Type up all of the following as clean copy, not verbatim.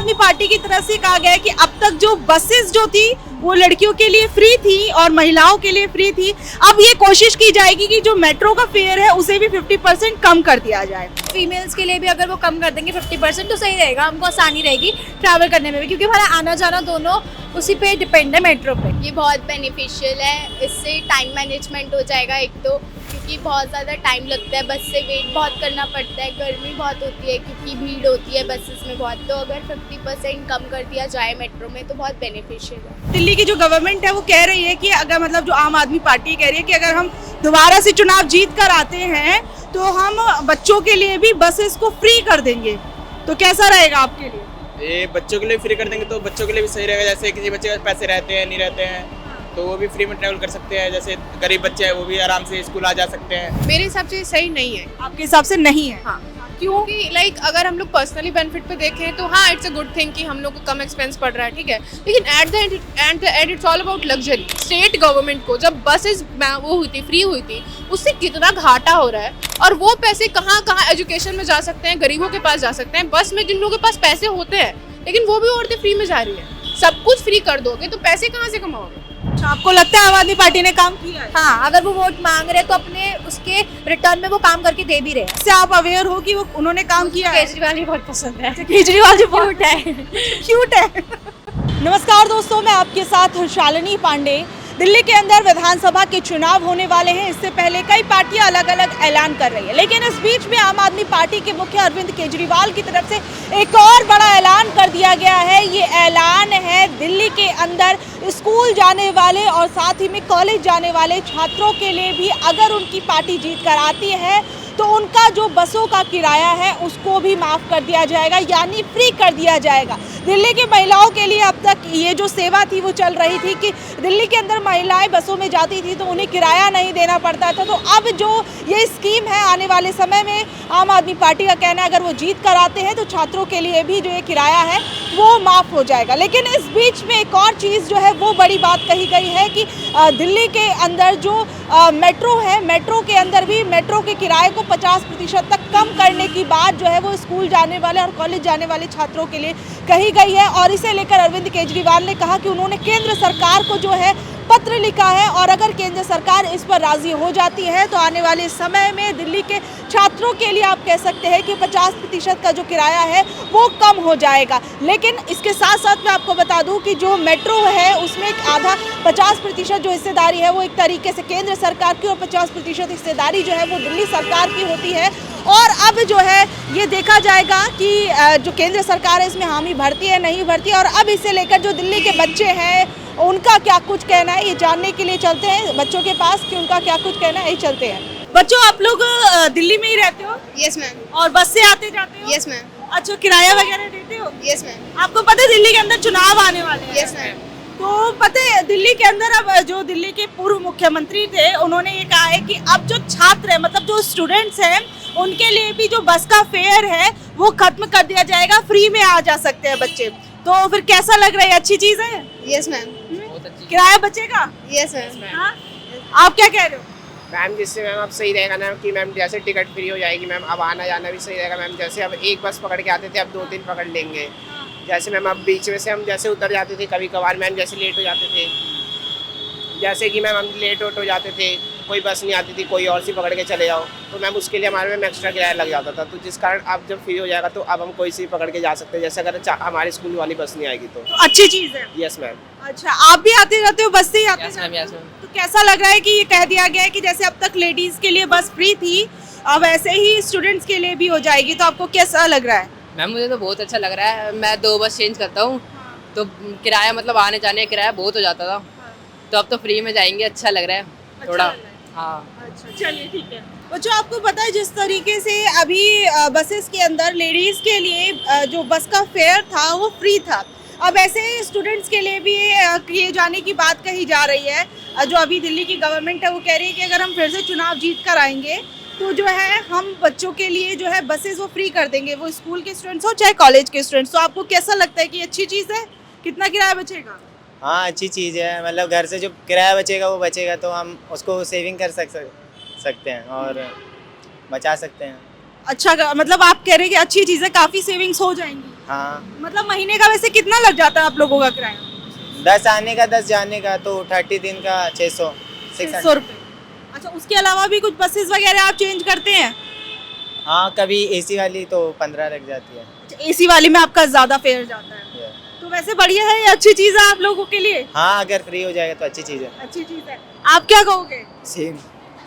आदमी पार्टी की तरफ से कहा गया है कि अब तक जो बसेस जो थी वो लड़कियों के लिए फ्री थी और महिलाओं के लिए फ्री थी। अब ये कोशिश की जाएगी कि जो मेट्रो का फेयर है उसे भी 50% कम कर दिया जाए। फीमेल्स के लिए भी अगर वो कम कर देंगे 50% तो सही रहेगा, हमको आसानी रहेगी ट्रैवल करने में भी, क्योंकि हमारा आना जाना दोनों उसी पे डिपेंड है, मेट्रो पे। ये बहुत बेनिफिशियल है, इससे टाइम मैनेजमेंट हो जाएगा एक तो, क्योंकि बहुत ज़्यादा टाइम लगता है, बस से वेट बहुत करना पड़ता है, गर्मी बहुत होती है क्योंकि भीड़ होती है बसेस में बहुत। तो अगर 50% कम कर दिया जाए मेट्रो में तो बहुत बेनिफिशियल है। दिल्ली की जो गवर्नमेंट है वो कह रही है कि अगर मतलब जो आम आदमी पार्टी कह रही है कि अगर हम दोबारा से चुनाव जीत कर आते हैं तो हम बच्चों के लिए भी बसेस को फ्री कर देंगे। तो कैसा रहेगा आपके लिए? ये बच्चों के लिए फ्री कर देंगे तो बच्चों के लिए भी सही रहेगा। जैसे किसी बच्चे के पास पैसे रहते हैं नहीं रहते हैं तो वो भी फ्री में ट्रैवल कर सकते हैं। जैसे गरीब बच्चे हैं वो भी आराम से स्कूल आ जा सकते हैं। मेरे हिसाब से सही नहीं है। आपके हिसाब से नहीं है? हाँ, क्योंकि लाइक अगर हम लोग पर्सनली बेनिफिट पे देखें तो हाँ इट्स अ गुड थिंग कि हम लोग को कम एक्सपेंस पड़ रहा है, ठीक है, लेकिन eight the end it's all about luxury. State government को जब बसेस वो हुई थी, फ्री हुई थी, उससे कितना घाटा हो रहा है और वो पैसे कहाँ कहाँ एजुकेशन में जा सकते हैं, गरीबों के पास जा सकते हैं। बस में जिन लोगों के पास पैसे होते हैं लेकिन वो भी औरतें फ्री में जा रही है। सब कुछ फ्री कर दोगे तो पैसे कहाँ से कमाओगे? आपको लगता है आम आदमी पार्टी ने काम किया है? हाँ, अगर वो वोट मांग रहे हैं तो अपने उसके रिटर्न में वो काम करके दे भी रहे हैं। इससे आप अवेयर हो कि वो उन्होंने काम किया है? केजरीवाल भी बहुत पसंद है। केजरीवाल जी बहुत क्यूट है। नमस्कार दोस्तों, मैं आपके साथ शालिनी पांडे। दिल्ली के अंदर विधानसभा के चुनाव होने वाले हैं। इससे पहले कई पार्टियां अलग अलग ऐलान कर रही है, लेकिन इस बीच में आम आदमी पार्टी के मुखिया अरविंद केजरीवाल की तरफ से एक और बड़ा ऐलान कर दिया गया है। ये ऐलान है दिल्ली के अंदर स्कूल जाने वाले और साथ ही में कॉलेज जाने वाले छात्रों के लिए भी अगर उनकी पार्टी जीत कर आती है तो उनका जो बसों का किराया है उसको भी माफ़ कर दिया जाएगा, यानी फ्री कर दिया जाएगा। दिल्ली की महिलाओं के लिए अब तक ये जो सेवा थी वो चल रही थी कि दिल्ली के अंदर महिलाएं बसों में जाती थी तो उन्हें किराया नहीं देना पड़ता था। तो अब जो ये स्कीम है आने वाले समय में आम आदमी पार्टी का कहना है अगर वो जीत कर आते हैं तो छात्रों के लिए भी जो ये किराया है वो माफ़ हो जाएगा। लेकिन इस बीच में एक और चीज़ जो है वो बड़ी बात कही गई है कि दिल्ली के अंदर जो मेट्रो है, मेट्रो के अंदर भी मेट्रो के किराए को 50% तक कम करने की बात जो है वो स्कूल जाने वाले और कॉलेज जाने वाले छात्रों के लिए कही गई है। और इसे लेकर अरविंद केजरीवाल ने कहा कि उन्होंने केंद्र सरकार को जो है पत्र लिखा है और अगर केंद्र सरकार इस पर राजी हो जाती है तो आने वाले समय में दिल्ली के छात्रों के लिए आप कह सकते हैं कि 50% का जो किराया है वो कम हो जाएगा। लेकिन इसके साथ साथ मैं आपको बता दूं कि जो मेट्रो है उसमें एक आधा 50% जो हिस्सेदारी है वो एक तरीके से केंद्र सरकार की और 50% हिस्सेदारी जो है वो दिल्ली सरकार की होती है। और अब जो है ये देखा जाएगा कि जो केंद्र सरकार है इसमें हामी भरती है नहीं भरती है। और अब इसे लेकर जो दिल्ली के बच्चे हैं उनका क्या कुछ कहना है ये जानने के लिए चलते हैं बच्चों के पास कि उनका क्या कुछ कहना है, ये चलते हैं। बच्चों, आप लोग दिल्ली में ही रहते हो? Yes ma'am. और बस से आते जाते हो? Yes ma'am. अच्छा, किराया वगैरह देते हो? Yes ma'am. आपको पता है दिल्ली के अंदर चुनाव आने वाले हैं? Yes ma'am. तो पता है दिल्ली के अंदर अब जो दिल्ली के पूर्व मुख्यमंत्री थे उन्होंने ये कहा है कि अब जो छात्र है मतलब जो स्टूडेंट्स हैं उनके लिए भी जो बस का फेयर है वो खत्म कर दिया जाएगा, फ्री में आ जा सकते हैं बच्चे। तो फिर कैसा लग रहा है, अच्छी चीज है? Yes ma'am. किराया बचेगा? Yes ma'am. हाँ? आप क्या कह रहे हो? मैम जिससे मैम अब सही रहेगा ना कि मैम जैसे टिकट फ्री हो जाएगी मैम, अब आना जाना भी सही रहेगा मैम। जैसे अब एक बस पकड़ के आते थे अब 2-3 पकड़ लेंगे। जैसे मैम अब बीच में से हम जैसे उतर जाते थे कभी कभार मैम, जैसे लेट हो जाते थे, जैसे कि मैम हम लेट हो जाते थे, कोई बस नहीं आती थी, कोई और सी पकड़ के चले जाओ तो मैम उसके लिए हमारे में एक्स्ट्रा किराया लग जाता था। तो जिस कारण अब जब फ्री हो जाएगा तो अब हम कोई सी पकड़ के जा सकते हैं, जैसे अगर हमारी स्कूल वाली बस नहीं आएगी तो अच्छी चीज है। Yes ma'am. अच्छा, आप भी आते जाते हो, बस से ही आते यस मैम, यस मैम। तो कैसा लग रहा है कि ये कह दिया गया है कि जैसे अब तक लेडीज के लिए बस फ्री थी अब ऐसे ही स्टूडेंट्स के लिए भी हो जाएगी, तो आपको कैसा लग रहा है? मैम मुझे तो बहुत अच्छा लग रहा है। मैं 2 बस चेंज करता हूँ तो किराया मतलब आने जाने का किराया बहुत हो जाता था, तो अब तो फ्री में जाएंगे, अच्छा लग रहा है थोड़ा। हाँ, अच्छा, चलिए ठीक है। बच्चों, आपको पता है जिस तरीके से अभी बसेस के अंदर लेडीज के लिए जो बस का फेयर था वो फ्री था, अब ऐसे ही स्टूडेंट्स के लिए भी किए जाने की बात कही जा रही है। जो अभी दिल्ली की गवर्नमेंट है वो कह रही है कि अगर हम फिर से चुनाव जीत कर आएंगे तो जो है हम बच्चों के लिए जो है बसेस वो फ्री कर देंगे, वो स्कूल के स्टूडेंट्स हो चाहे कॉलेज के स्टूडेंट्स। तो आपको कैसा लगता है कि अच्छी चीज़ है? कितना किराया बचेगा? हाँ, अच्छी चीज़ है। मतलब घर से जो किराया बचेगा वो बचेगा तो हम उसको सेविंग कर सकते हैं और बचा सकते हैं। अच्छा, मतलब आप कह रहे हैं कि अच्छी चीज़ है, काफ़ी सेविंग्स हो जाएंगी। हाँ मतलब महीने का वैसे कितना लग जाता है आप लोगों का किराया? 10 आने का 10 जाने का, तो 30 दिन का 600 600 रुपये। अच्छा, उसके अलावा भी कुछ बसेस वगैरह आप चेंज करते हैं? हाँ, कभी एसी वाली तो 15 लग जाती है। एसी वाली में आपका ज्यादा फेयर जाता है, तो वैसे बढ़िया है, ये अच्छी चीज है आप लोगों के लिए। हाँ, अगर फ्री हो जाएगा तो अच्छी चीज़ है। अच्छी चीज है। आप क्या कहोगे? सेम।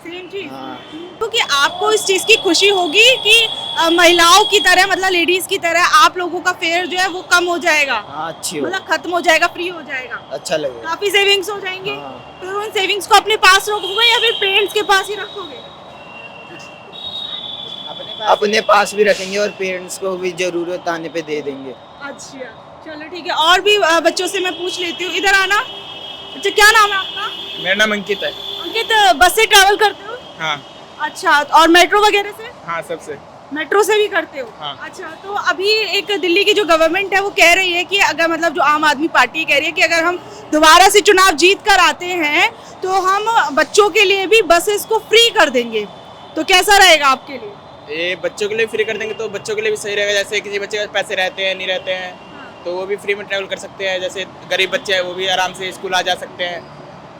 सेम चीज। हाँ। क्योंकि आपको इस चीज की खुशी होगी कि महिलाओं की तरह, मतलब लेडीज की तरह आप लोगों का फेयर जो है वो कम हो जाएगा, हाँ, अच्छी मतलब खत्म हो जाएगा, फ्री हो जाएगा, अच्छा लगेगा। काफी सेविंग्स हो जाएंगे। हाँ। तो उन सेविंग्स को अपने पास रखोगे या फिर पेरेंट्स के पास ही रखोगे? अपने पास भी रखेंगे और पेरेंट्स को भी जरूरत आने पे दे देंगे। अच्छा, चलो ठीक है। और भी बच्चों से मैं पूछ लेती हूँ, इधर आना। अच्छा, क्या नाम है आपका? मेरा नाम अंकित है। अंकित, बस से ट्रैवल करते हो? हाँ अच्छा, और मेट्रो वगैरह से? हाँ, सबसे। मेट्रो से भी करते हो? हाँ। अच्छा, तो अभी एक दिल्ली की जो गवर्नमेंट है वो कह रही है कि अगर, मतलब जो आम आदमी पार्टी कह रही है कि अगर हम दोबारा से चुनाव जीत कर आते हैं तो हम बच्चों के लिए भी बसेस को फ्री कर देंगे, तो कैसा रहेगा आपके लिए? ये बच्चों के लिए फ्री कर देंगे तो बच्चों के लिए भी सही रहेगा। जैसे किसी बच्चे के पास पैसे रहते हैं, नहीं रहते हैं, तो वो भी फ्री में ट्रैवल कर सकते हैं। जैसे गरीब बच्चे हैं वो भी आराम से स्कूल आ जा सकते हैं,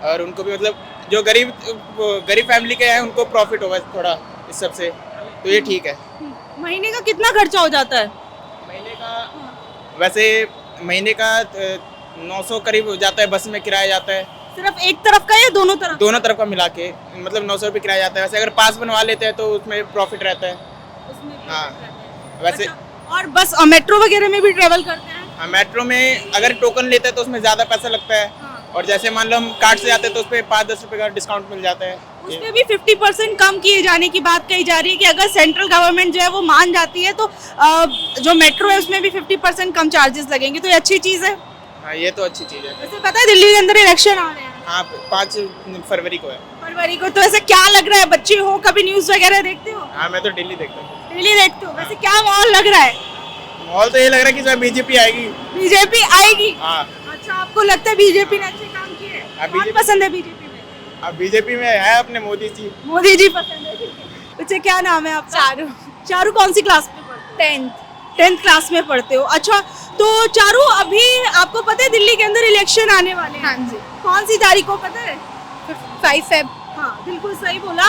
और उनको भी, मतलब जो गरीब फैमिली के हैं उनको प्रॉफिट होगा थोड़ा इस सब से, तो ये ठीक है। महीने का कितना खर्चा हो जाता है? महीने का वैसे महीने का 900 करीब हो जाता है, बस में किराया जाता है। सिर्फ एक तरफ का या दोनों तरफ? दोनों तरफ का मिला के, मतलब 900 रुपये किराया जाता है। वैसे अगर पास बनवा लेते हैं तो उसमें प्रॉफिट रहता है। उसमें भी हाँ, रहता है। वैसे अच्छा, और बस मेट्रो वगैरह में भी ट्रैवल करते हैं? हाँ, मेट्रो में अगर टोकन लेते हैं तो उसमें ज़्यादा पैसा लगता है, और जैसे मान लो हम कार्ड से जाते हैं तो उस पर 5-10 रुपये का डिस्काउंट मिल जाता है। उसमें भी 50% कम किए जाने की बात कही जा रही है कि अगर सेंट्रल गवर्नमेंट जो है वो मान जाती है तो जो मेट्रो है उसमें भी 50% कम चार्जेस लगेंगे, तो ये अच्छी चीज़ है। हाँ, ये तो अच्छी चीज़ है। वैसे पता है दिल्ली के अंदर इलेक्शन आ रहे हैं? हाँ, 5 फरवरी को है। फरवरी को। तो ऐसे क्या लग रहा है, बच्चे हो, कभी न्यूज़ वगैरह देखते हो? हाँ, मैं तो डेली देखता हूँ। डेली देखते हो? वैसे क्या माहौल लग रहा है? माहौल तो ये लग रहा है कि इसमें बीजेपी आएगी। बीजेपी आएगी? हाँ। अच्छा, आपको लगता है बीजेपी ने अच्छे काम किए? कौन पसंद है बीजेपी में? अब बीजेपी में है अपने मोदी जी। मोदी जी पसंद है, ठीक है। बच्चे, क्या नाम है आपका? चारू। चारू कौन सी क्लास में पढ़ते हो? 10th क्लास में पढ़ते हो। अच्छा, तो चारू, अभी आपको पता है दिल्ली के अंदर इलेक्शन आने वाले हैं? हाँ जी। कौन सी तारीख को पता है? 5 फेब। हाँ, बिल्कुल सही बोला।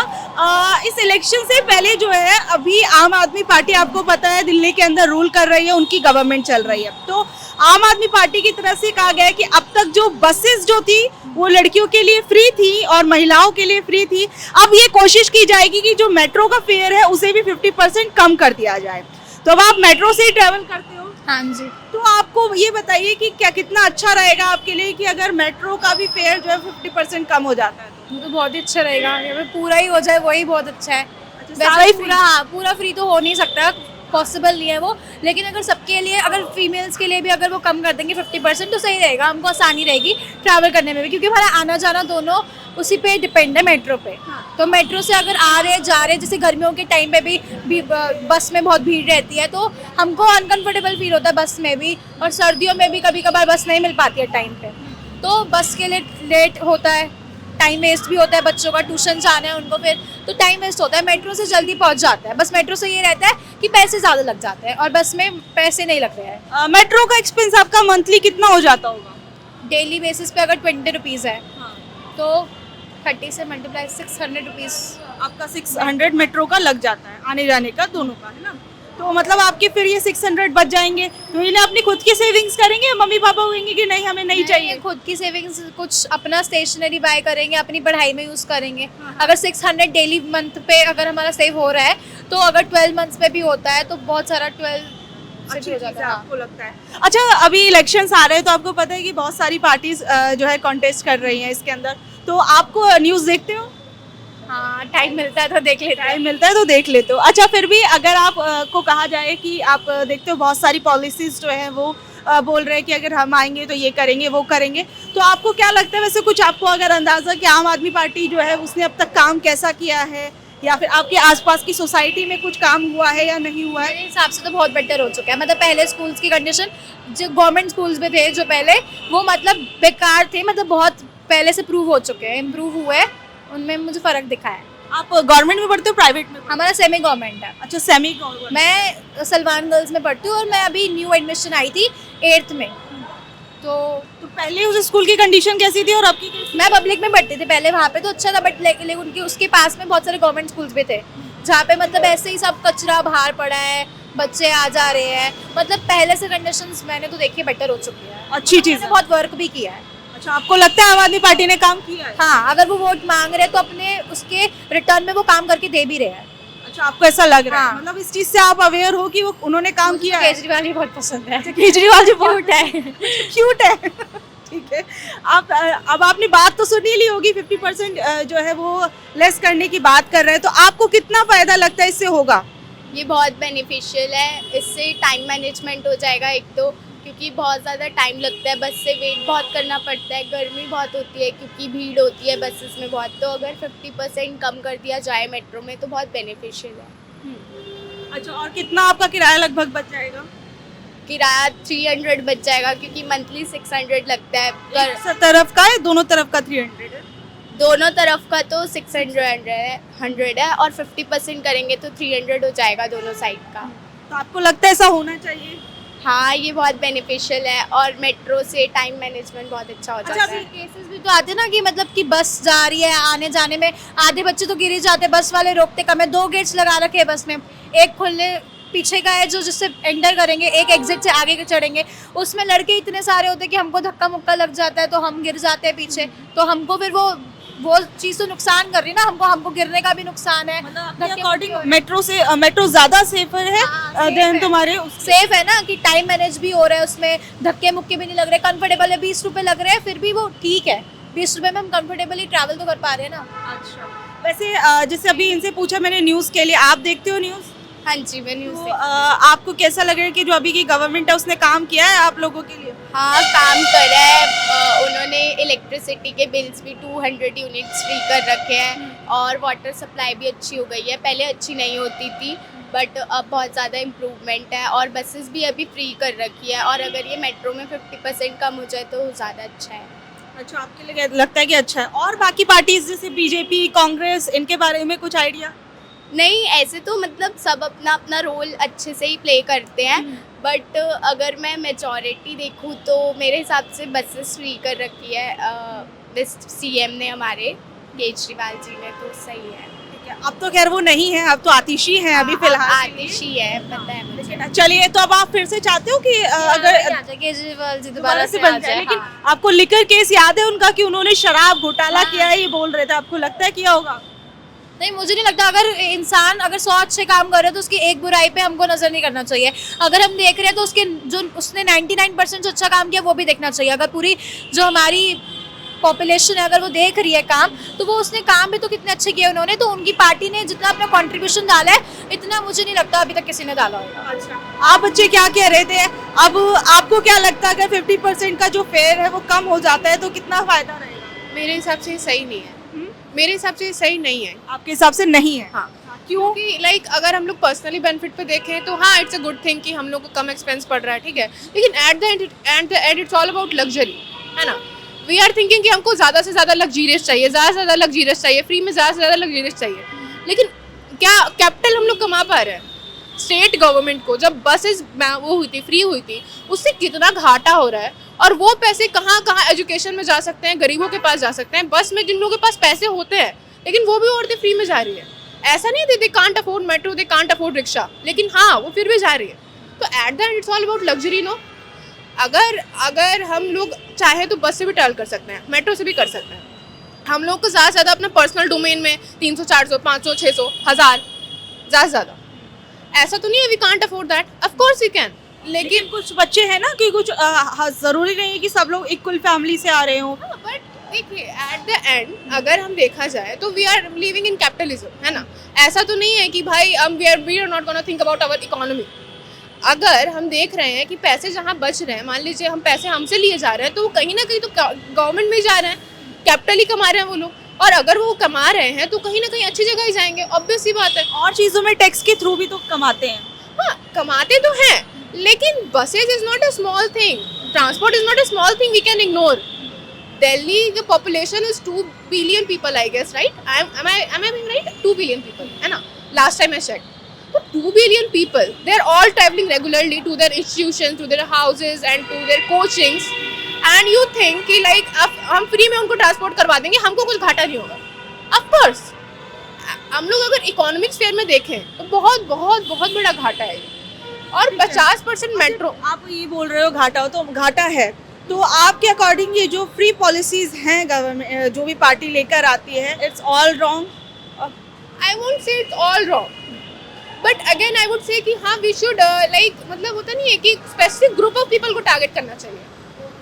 इस इलेक्शन से पहले जो है, अभी आम आदमी पार्टी, आपको पता है दिल्ली के अंदर रूल कर रही है, उनकी गवर्नमेंट चल रही है। तो आम आदमी पार्टी की तरफ से कहा गया है कि अब तक जो बसेस जो थी वो लड़कियों के लिए फ्री थी और महिलाओं के लिए फ्री थी। अब ये कोशिश की जाएगी कि जो मेट्रो का फेयर है उसे भी 50% कम कर दिया जाए। तो अब आप मेट्रो से ही ट्रैवल करते हो? हाँ जी। तो आपको ये बताइए कि क्या, कितना अच्छा रहेगा आपके लिए कि अगर मेट्रो का भी फेयर जो है 50% कम हो जाता है? वो तो बहुत ही अच्छा रहेगा, या फिर पूरा ही हो जाए वही बहुत अच्छा है। सारा वैसे ही पूरा, हाँ, पूरा फ्री तो हो नहीं सकता, पॉसिबल नहीं है वो, लेकिन अगर सबके लिए, अगर फीमेल्स के लिए भी अगर वो कम कर देंगे 50% तो सही रहेगा, हमको आसानी रहेगी ट्रैवल करने में भी, क्योंकि हमारा आना जाना दोनों उसी पे डिपेंड है, मेट्रो पे। तो मेट्रो से अगर आ रहे जा रहे, जैसे गर्मियों के टाइम पे भी बस में बहुत भीड़ रहती है तो हमको अनकंफर्टेबल फील होता है बस में भी, और सर्दियों में भी कभी कभार बस नहीं मिल पाती है टाइम पे, तो बस के लिए लेट होता है, टाइम वेस्ट भी होता है, बच्चों का ट्यूशन जाना है उनको, फिर तो टाइम वेस्ट होता है। मेट्रो से जल्दी पहुंच जाता है, बस मेट्रो से ये रहता है कि पैसे ज़्यादा लग जाते हैं और बस में पैसे नहीं लग रहे हैं। मेट्रो का एक्सपेंस आपका मंथली कितना हो जाता होगा? डेली बेसिस पे अगर 20 रुपीज़ है तो 30 से मल्टीप्लाई 600 रुपीज़ आपका 600 मेट्रो का लग जाता है, आने जाने का दोनों का, है ना? तो मतलब आपके फिर ये 600 बच जाएंगे, तो इन्हें अपनी खुद की सेविंग्स करेंगे, मम्मी पापा होंगे कि नहीं हमें नहीं चाहिए? खुद की सेविंग्स, कुछ अपना स्टेशनरी बाय करेंगे, अपनी पढ़ाई में यूज़ करेंगे। अगर 600 डेली मंथ पे अगर हमारा सेव हो रहा है तो अगर 12 मंथ्स पे भी होता है तो बहुत सारा 12 से भी हो जाता है। आपको लगता है? अच्छा, अभी इलेक्शंस आ रहे हैं तो आपको पता है कि बहुत सारी पार्टीज जो है कॉन्टेस्ट कर रही हैं इसके अंदर, तो आपको न्यूज़ देखते हो? हाँ, टाइम मिलता है तो देख लेते हैं। टाइम मिलता है तो देख लेते हो। अच्छा, फिर भी अगर आप को कहा जाए कि आप देखते हो बहुत सारी पॉलिसीज जो है वो बोल रहे हैं कि अगर हम आएंगे तो ये करेंगे वो करेंगे, तो आपको क्या लगता है, वैसे कुछ आपको अगर अंदाज़ा कि आम आदमी पार्टी जो है उसने अब तक काम कैसा किया है, या फिर आपके आसपास की सोसाइटी में कुछ काम हुआ है या नहीं हुआ है? मेरे हिसाब से तो बहुत बेटर हो चुका है। मतलब पहले स्कूल्स की कंडीशन, जो गवर्नमेंट स्कूल्स में थे जो पहले, वो मतलब बेकार थे, मतलब बहुत पहले से प्रूव हो चुके हैं, इम्प्रूव हुए, उनमें मुझे फ़र्क दिखा है। आप गवर्नमेंट में पढ़ते हो प्राइवेट में? हमारा सेमी गवर्नमेंट है। अच्छा, सेमी गवर्नमेंट। मैं सलमान गर्ल्स में पढ़ती हूँ और मैं अभी न्यू एडमिशन आई थी 8th में। तो पहले उस स्कूल की कंडीशन कैसी थी और अब की कैसी? मैं पब्लिक में पढ़ती थी पहले, वहाँ पे तो अच्छा था, बट लेकिन उनके उसके पास में बहुत सारे गवर्नमेंट स्कूल्स भी थे जहाँ पे मतलब ऐसे ही सब कचरा बाहर पड़ा है, बच्चे आ जा रहे हैं। मतलब पहले से कंडीशंस मैंने तो देखी बेटर हो चुकी है, अच्छी चीज़ है। बहुत वर्क भी किया है। अच्छा, आपको लगता है आम आदमी पार्टी ने काम किया है? हाँ, अगर वो वोट मांग रहे हैं तो अपने उसके रिटर्न में वो काम करके दे भी रहे हैं। अच्छा, आपको ऐसा लग रहा है? हाँ। मतलब इस चीज से आप अवेयर हो कि वो उन्होंने काम किया है? केजरीवाल ही बहुत पसंद है। केजरीवाल जी क्यूट है। क्यूट है। ठीक है। आप अब आपने बात तो सुन ही ली होगी, 50% जो है वो लेस करने की बात कर रहे हैं, तो आपको कितना फायदा लगता है इससे होगा? ये बहुत बेनिफिशियल है, इससे टाइम मैनेजमेंट हो जाएगा एक तो, क्योंकि बहुत ज़्यादा टाइम लगता है, बस से वेट बहुत करना पड़ता है, गर्मी बहुत होती है क्योंकि भीड़ होती है बसेस में बहुत। तो अगर 50% कम कर दिया जाए मेट्रो में तो बहुत बेनिफिशियल है। अच्छा, और कितना आपका किराया लगभग बच जाएगा? किराया 300 बच जाएगा क्योंकि मंथली 600 लगता है पर एक तरफ का है, दोनों तरफ का 300 है? दोनों तरफ का तो 600 है और 50% करेंगे तो 300 हो जाएगा दोनों साइड का। तो आपको लगता है ऐसा होना चाहिए? हाँ, ये बहुत बेनिफिशियल है और मेट्रो से टाइम मैनेजमेंट बहुत अच्छा हो अच्छा, जाता अभी है। केसेस भी तो आते हैं ना कि मतलब कि बस जा रही है, आने जाने में आधे बच्चे तो गिर ही जाते हैं, बस वाले रोकते कम है। 2 गेट्स लगा रखे हैं बस में, एक खुलने पीछे का है जो जिससे एंटर करेंगे, एक एग्जिट से आगे के चढ़ेंगे। उसमें लड़के इतने सारे होते हैं कि हमको धक्का मुक्का लग जाता है तो हम गिर जाते हैं पीछे, तो हमको फिर वो चीज़ तो नुकसान कर रही है ना, हमको गिरने का भी नुकसान है। अकॉर्डिंग मेट्रो ज्यादा सेफर है देन तुम्हारे सेफ है ना कि टाइम मैनेज भी हो रहा है, उसमें धक्के मुक्के भी नहीं लग रहे, कंफर्टेबल है। 20 रुपए लग रहे हैं फिर भी वो ठीक है, 20 रुपए में हम कंफर्टेबली ट्रैवल तो कर पा रहे हैं ना। अच्छा, वैसे जैसे अभी इनसे पूछा मैंने न्यूज़ के लिए, आप देखते हो न्यूज़? हाँ जी, मैं न्यूज़ तो आपको कैसा लग रहा है कि जो अभी की गवर्नमेंट है उसने काम किया है आप लोगों के लिए? हाँ, काम कर रहा है। उन्होंने इलेक्ट्रिसिटी के बिल्स भी 200 यूनिट्स फ्री कर रखे हैं और वाटर सप्लाई भी अच्छी हो गई है। पहले अच्छी नहीं होती थी बट अब बहुत ज़्यादा इम्प्रूवमेंट है और बसेस भी अभी फ्री कर रखी है। और अगर ये मेट्रो में 50% कम हो जाए तो ज़्यादा अच्छा है। अच्छा, आपके लिए लगता है कि अच्छा है? और बाकी पार्टीज जैसे बीजेपी, कांग्रेस, इनके बारे में कुछ आइडिया? नहीं, ऐसे तो मतलब सब अपना अपना रोल अच्छे से ही प्ले करते हैं बट अगर मैं मेजॉरिटी देखूँ तो मेरे हिसाब से बसेस फ्री कर रखी है सीएम ने, हमारे केजरीवाल जी ने, तो सही है। ठीक है, अब तो खैर वो नहीं है, अब तो आतिशी हैं अभी फिलहाल। आतिशी है, पता है मुझे। चलिए, तो अब आप फिर से चाहते हो कि अगर केजरीवाल जी दोबारा से बन जाए, लेकिन आपको लिकर केस याद है उनका कि उन्होंने शराब घोटाला किया है, ये बोल रहे थे, आपको लगता है किया होगा? नहीं, मुझे नहीं लगता। अगर इंसान अगर 100 अच्छे काम कर रहे हो तो उसकी एक बुराई पे हमको नजर नहीं करना चाहिए। अगर हम देख रहे हैं तो उसके जो उसने 99% जो अच्छा काम किया वो भी देखना चाहिए। अगर पूरी जो हमारी पॉपुलेशन है अगर वो देख रही है काम, तो वो उसने काम भी तो कितने अच्छे किए उन्होंने। तो उनकी पार्टी ने जितना अपना कंट्रीब्यूशन डाला है इतना मुझे नहीं लगता अभी तक किसी ने डाला होगा। अच्छा, आप बच्चे क्या कह रहे थे? अब आपको क्या लगता है अगर 50% का जो फेयर है वो कम हो जाता है तो कितना फायदा रहेगा? मेरे हिसाब से सही नहीं है। मेरे हिसाब से सही नहीं है। आपके हिसाब से नहीं है? हाँ, क्योंकि लाइक अगर हम लोग पर्सनली बेनिफिट पे देखें तो हाँ, इट्स अ गुड थिंग कि हम लोग को कम एक्सपेंस पड़ रहा है, ठीक है। लेकिन eight the end it's all about luxury, है ना। वी आर थिंकिंग कि हमको ज़्यादा से ज़्यादा लग्जीरियस चाहिए, ज़्यादा से ज़्यादा लग्जीरियस चाहिए, फ्री में ज़्यादा से ज़्यादा लग्जीरियस चाहिए। लेकिन क्या कैपिटल हम लोग कमा पा रहे हैं? स्टेट गवर्नमेंट को जब बसेस वो हुई थी, फ्री हुई थी, उससे कितना घाटा हो रहा है। और वो पैसे कहाँ कहाँ एजुकेशन में जा सकते हैं, गरीबों के पास जा सकते हैं। बस में जिन लोगों के पास पैसे होते हैं लेकिन वो भी औरतें फ्री में जा रही है। ऐसा नहीं they can't afford metro, they can't afford rickshaw, लेकिन हाँ वो फिर भी जा रही है। तो at the end it's all about luxury, no. अगर हम लोग चाहे तो बस से भी ट्रैवल कर सकते हैं, मेट्रो से भी कर सकते हैं। हम लोग को ज़्यादा से ज़्यादा अपना पर्सनल डोमेन में 300, 400, 500, 600, 1000 ज़्यादा से ज़्यादा। ऐसा तो नहीं है we can't afford that, of course we can. लेकिन कुछ बच्चे हैं ना कि कुछ जरूरी नहीं है कि सब लोग इक्वल फैमिली से आ रहे हो। बट देखिए, एट द एंड अगर हम देखा जाए तो we are living in capitalism, है ना। ऐसा तो नहीं है कि भाई we are not gonna think about our economy. अगर हम देख रहे हैं कि पैसे जहाँ बच रहे हैं, मान लीजिए हम पैसे हमसे लिए जा रहे हैं, तो वो कहीं ना कहीं तो गवर्नमेंट में ही जा रहे हैं, कैपिटल ही कमा रहे हैं वो लोग। और अगर वो कमा रहे हैं तो कहीं ना कहीं अच्छी जगह ही जाएंगे, ऑब्वियस सी बात है। और चीज़ों में टैक्स के थ्रू भी तो कमाते हैं। हाँ, कमाते तो हैं, लेकिन buses is not a small thing, transport is not a small thing we can ignore. Delhi, the population is 2 billion people, I guess, right? Am I being right? 2 billion people, है ना? Last time I checked. So 2 billion people, they're all traveling regularly to their institutions, to their houses and to their coachings. And you think कि like अब हम free में उनको transport करवा देंगे, हमको कुछ घाटा नहीं होगा. Of course, हम लोग अगर इकोनॉमिक स्फीयर में देखें तो बहुत बहुत बहुत बड़ा घाटा है. और 50% मेट्रो. आप ये बोल रहे हो घाटा हो, तो घाटा है, तो आपके अकॉर्डिंग ये जो फ्री पॉलिसीज हैं गवर्नमेंट जो भी पार्टी लेकर आती है, it's all wrong? I won't say it's all wrong, but again I would say कि हाँ we should like मतलब होता नहीं है कि specific group of people को target करना चाहिए.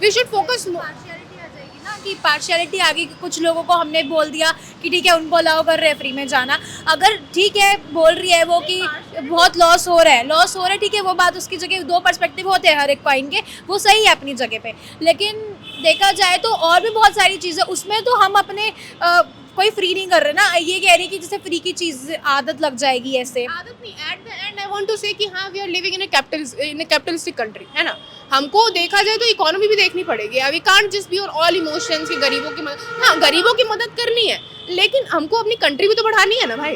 We should focus more. Partiality आ जाएगी ना कि पार्शियलिटी आ गई कि कुछ लोगों को हमने बोल दिया कि ठीक है उनको अलाउ कर रहे हैं फ्री में जाना. अगर ठीक है बोल रही है वो कि बहुत लॉस हो रहा है ठीक है, वो बात उसकी जगह. दो पर्सपेक्टिव होते हैं हर एक कॉइन के, वो सही है अपनी जगह पे. लेकिन देखा जाए तो और भी बहुत सारी चीज़ें उसमें तो हम अपने कोई फ्री नहीं कर रहे ना. ये कह रही कि जैसे फ्री की चीज़ आदत लग जाएगी ऐसे. आदत नहीं. At the end I want to say कि हाँ we are living in a capitalistic country, है ना. हमको देखा जाए तो इकोनॉमी भी देखनी पड़ेगी. We can't just be on all emotions कि गरीबों की मदद. हाँ गरीबों की मदद करनी है, लेकिन हमको अपनी कंट्री भी तो बढ़ानी है ना भाई.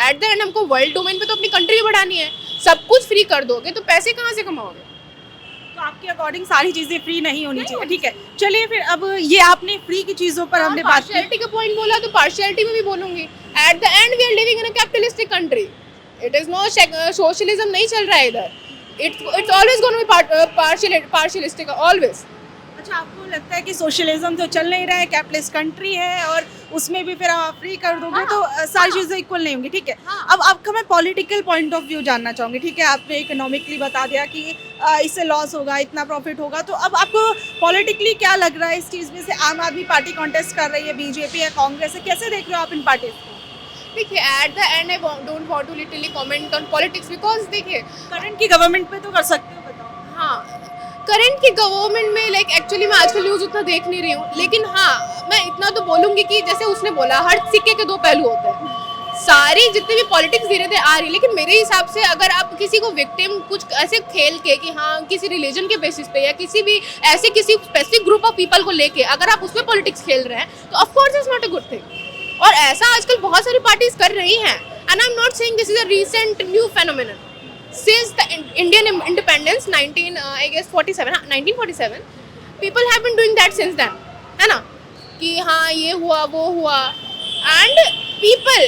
एट द एंड हमको वर्ल्ड डोमेन पे तो अपनी कंट्री भी बढ़ानी है. सब कुछ फ्री कर दोगे तो पैसे कहाँ से कमाओगे? तो आपके अकॉर्डिंग सारी चीजें फ्री नहीं होनी चाहिए. ठीक है, चलिए फिर अब ये आपने फ्री की चीजों पर हमने बात की. पार्शियलिटी का पॉइंट बोला तो पार्शियलिटी में भी बोलूंगी. At the end we are living in a capitalistic country. It is not socialism नहीं चल रहा है इधर. It's always gonna be partialistic always. अच्छा, आपको लगता है कि सोशलिज्म तो चल नहीं रहा है, कैपिटलिस्ट कंट्री है और उसमें भी फिर आप फ्री कर दोगे तो सारी चीज़ें इक्वल नहीं होंगी. ठीक है, अब आपका मैं पॉलिटिकल पॉइंट ऑफ व्यू जानना चाहूँगी. ठीक है, आपने इकोनॉमिकली बता दिया कि इससे लॉस होगा, इतना प्रॉफिट होगा, तो अब आपको पॉलिटिकली क्या लग रहा है इस चीज़ में से? आम आदमी पार्टी कॉन्टेस्ट कर रही है, बीजेपी है, कांग्रेस है, कैसे देख रहे हो आप इन पार्टीज को? देखिए at the end I don't want to literally comment on politics because देखिए करंट की गवर्नमेंट पे तो कर सकते हो, बताओ. हाँ करंट की गवर्नमेंट में लाइक एक्चुअली मैं आजकल न्यूज़ उतना देख नहीं रही हूँ, लेकिन हाँ मैं इतना तो बोलूँगी कि जैसे उसने बोला हर सिक्के के दो पहलू होते हैं. सारी जितनी भी पॉलिटिक्स धीरे धीरे आ रही, लेकिन मेरे हिसाब से अगर आप किसी को विक्टिम कुछ ऐसे खेल के कि हाँ किसी रिलीजन के बेसिस पे या किसी भी ऐसे किसी स्पेसिफिक ग्रुप ऑफ पीपल को लेके अगर आप उसमें पॉलिटिक्स खेल रहे हैं तो of course is not a good thing. और ऐसा आजकल बहुत सारी पार्टीज कर रही हैं. And I am not saying this is a recent new phenomenon. Since the Indian independence 1947 people have been doing that since then, है ना, कि हाँ ये हुआ वो हुआ. and people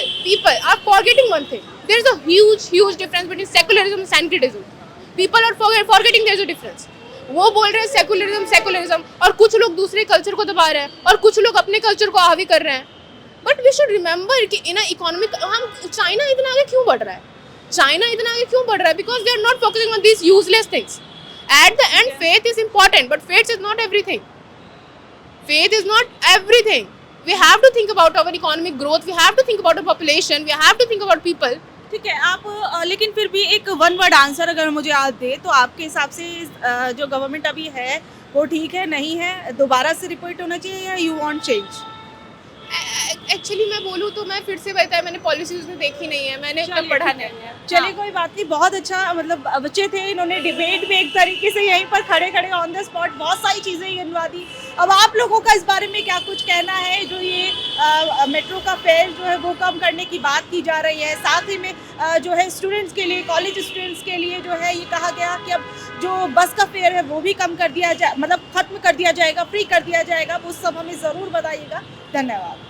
are forgetting one thing. there is a huge difference between secularism and syncretism. people are forgetting there is a difference. वो बोल रहे हैं सेकुलरिज्म और कुछ लोग दूसरे कल्चर को दबा रहे हैं और कुछ लोग अपने कल्चर को हावी कर रहे हैं. बट वी शुड रिमेंबर कि इन इकोनॉमिक हम चाइना इतना आगे क्यों बढ़ रहा है? Because we are not focusing on these useless things. At the end faith is important, but faith is not everything. We have to think about our economic growth, we have to think about our population, we have to think about people. ठीक है, आप लेकिन फिर भी एक one word answer अगर मुझे आज दे तो आपके हिसाब से जो गवर्नमेंट अभी है वो ठीक है, नहीं है, दोबारा से रिपोर्ट होना चाहिए या यू वांट चेंज? एक्चुअली मैं बोलूँ तो मैं फिर से बताया मैंने पॉलिसीज में देखी नहीं है, मैंने उतना पढ़ा नहीं है. चलिए कोई बात नहीं, बहुत अच्छा, मतलब बच्चे थे, इन्होंने डिबेट में एक तरीके से यहीं पर खड़े खड़े ऑन द स्पॉट बहुत सारी चीज़ें गिनवा दी. अब आप लोगों का इस बारे में क्या कुछ कहना है? जो ये मेट्रो का फेयर जो है वो कम करने की बात की जा रही है, साथ ही में जो है स्टूडेंट्स के लिए, कॉलेज स्टूडेंट्स के लिए जो है ये कहा गया कि अब जो बस का फेयर है वो भी कम कर दिया जाए, मतलब खत्म कर दिया जाएगा, फ्री कर दिया जाएगा. वो सब हमें ज़रूर बताइएगा. धन्यवाद.